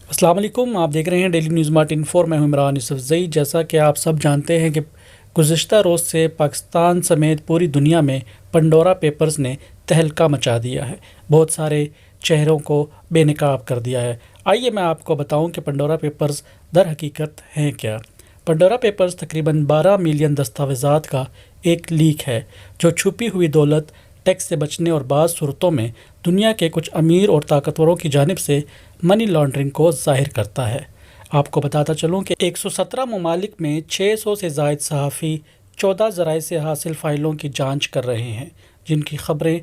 السلام علیکم، آپ دیکھ رہے ہیں ڈیلی نیوز مارٹن 4۔ میں ہوں عمران یوسفزئی۔ جیسا کہ آپ سب جانتے ہیں کہ گزشتہ روز سے پاکستان سمیت پوری دنیا میں پنڈورا پیپرز نے تہلکہ مچا دیا ہے، بہت سارے چہروں کو بے نقاب کر دیا ہے۔ آئیے میں آپ کو بتاؤں کہ پنڈورا پیپرز در حقیقت ہیں کیا۔ پنڈورا پیپرز تقریباً 12 ملین دستاویزات کا ایک لیک ہے جو چھپی ہوئی دولت، ٹیکس سے بچنے اور بعض صورتوں میں دنیا کے کچھ امیر اور طاقتوروں کی جانب سے منی لانڈرنگ کو ظاہر کرتا ہے۔ آپ کو بتاتا چلوں کہ 117 ممالک میں 600 سے زائد صحافی 14 ذرائع سے حاصل فائلوں کی جانچ کر رہے ہیں، جن کی خبریں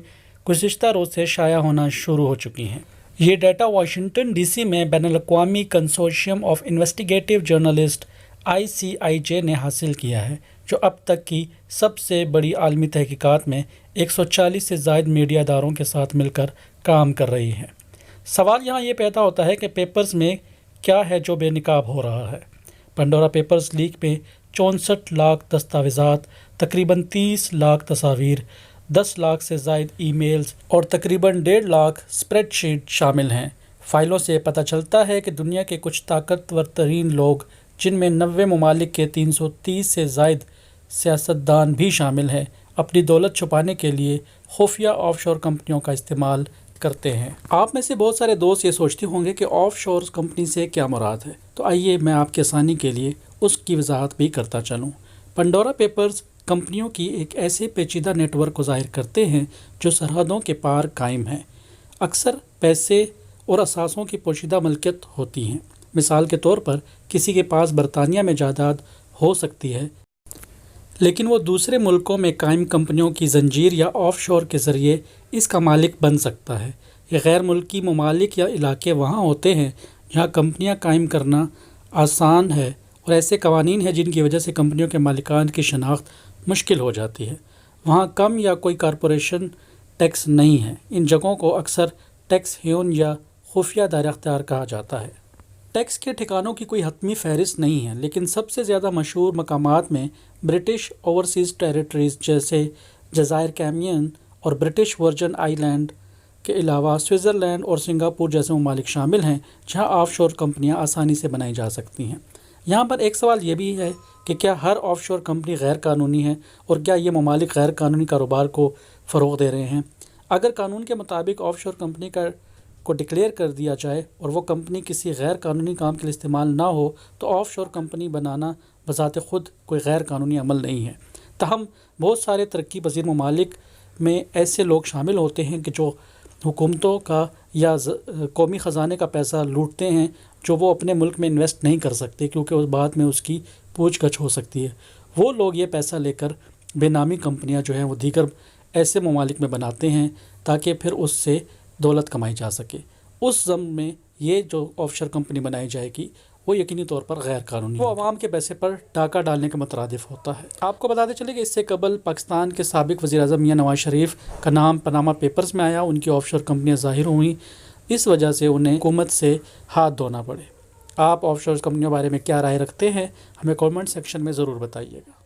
گزشتہ روز سے شائع ہونا شروع ہو چکی ہیں۔ یہ ڈیٹا واشنگٹن ڈی سی میں بین الاقوامی consortium of investigative journalist ICIJ نے حاصل کیا ہے، جو اب تک کی سب سے بڑی عالمی تحقیقات میں 140 سے زائد میڈیا اداروں کے ساتھ مل کر کام کر رہی ہے۔ سوال یہاں یہ پیدا ہوتا ہے کہ پیپرز میں کیا ہے جو بے نقاب ہو رہا ہے۔ پنڈورا پیپرز لیک میں 64 لاکھ دستاویزات، تقریباً 30 لاکھ تصاویر، 10 لاکھ سے زائد ای میلز اور تقریباً 1.5 لاکھ اسپریڈ شیٹ شامل ہیں۔ فائلوں سے پتہ چلتا ہے کہ دنیا کے کچھ طاقتور ترین لوگ، جن میں 90 ممالک کے 330 سے زائد سیاستدان بھی شامل ہیں، اپنی دولت چھپانے کے لیے خفیہ آف شور کمپنیوں کا استعمال کرتے ہیں۔ آپ میں سے بہت سارے دوست یہ سوچتے ہوں گے کہ آف شور کمپنی سے کیا مراد ہے، تو آئیے میں آپ کے آسانی کے لیے اس کی وضاحت بھی کرتا چلوں۔ پنڈورا پیپرز کمپنیوں کی ایک ایسے پیچیدہ نیٹ ورک کو ظاہر کرتے ہیں جو سرحدوں کے پار قائم ہیں، اکثر پیسے اور اثاثوں کی پوشیدہ ملکیت ہوتی ہیں۔ مثال کے طور پر کسی کے پاس برطانیہ میں جائیداد ہو سکتی ہے، لیکن وہ دوسرے ملکوں میں قائم کمپنیوں کی زنجیر یا آف شور کے ذریعے اس کا مالک بن سکتا ہے۔ یہ غیر ملکی ممالک یا علاقے وہاں ہوتے ہیں جہاں کمپنیاں قائم کرنا آسان ہے، اور ایسے قوانین ہیں جن کی وجہ سے کمپنیوں کے مالکان کی شناخت مشکل ہو جاتی ہے۔ وہاں کم یا کوئی کارپوریشن ٹیکس نہیں ہے۔ ان جگہوں کو اکثر ٹیکس ہیون یا خفیہ دائرہ اختیار کہا جاتا ہے۔ ٹیکس کے ٹھکانوں کی کوئی حتمی فہرست نہیں ہے، لیکن سب سے زیادہ مشہور مقامات میں برٹش اوورسیز ٹیریٹریز جیسے جزائر کیمین اور برٹش ورجن آئی لینڈ کے علاوہ سوئٹزرلینڈ اور سنگاپور جیسے ممالک شامل ہیں جہاں آف شور کمپنیاں آسانی سے بنائی جا سکتی ہیں۔ یہاں پر ایک سوال یہ بھی ہے کہ کیا ہر آف شور کمپنی غیر قانونی ہے، اور کیا یہ ممالک غیر قانونی کاروبار کو فروغ دے رہے ہیں؟ اگر قانون کے مطابق آف شور کمپنی کو ڈکلیئر کر دیا جائے اور وہ کمپنی کسی غیر قانونی کام کے لیے استعمال نہ ہو، تو آف شور کمپنی بنانا بذات خود کوئی غیر قانونی عمل نہیں ہے۔ تاہم بہت سارے ترقی پذیر ممالک میں ایسے لوگ شامل ہوتے ہیں کہ جو حکومتوں کا یا قومی خزانے کا پیسہ لوٹتے ہیں، جو وہ اپنے ملک میں انویسٹ نہیں کر سکتے کیونکہ اس بعد میں اس کی پوچھ گچھ ہو سکتی ہے۔ وہ لوگ یہ پیسہ لے کر بے نامی کمپنیاں جو ہیں وہ دیگر ایسے ممالک میں بناتے ہیں تاکہ پھر اس سے دولت کمائی جا سکے۔ اس ضمن میں یہ جو آف شور کمپنی بنائی جائے گی وہ یقینی طور پر غیر قانونی، وہ عوام کے پیسے پر ڈاکہ ڈالنے کے مترادف ہوتا ہے۔ آپ کو بتاتے چلے کہ اس سے قبل پاکستان کے سابق وزیر اعظم میاں نواز شریف کا نام پاناما پیپرز میں آیا، ان کی آف شور کمپنیاں ظاہر ہوئیں، اس وجہ سے انہیں حکومت سے ہاتھ دھونا پڑے۔ آپ آف شور کمپنیوں کے بارے میں کیا رائے رکھتے ہیں؟ ہمیں کامنٹ سیکشن میں ضرور بتائیے گا۔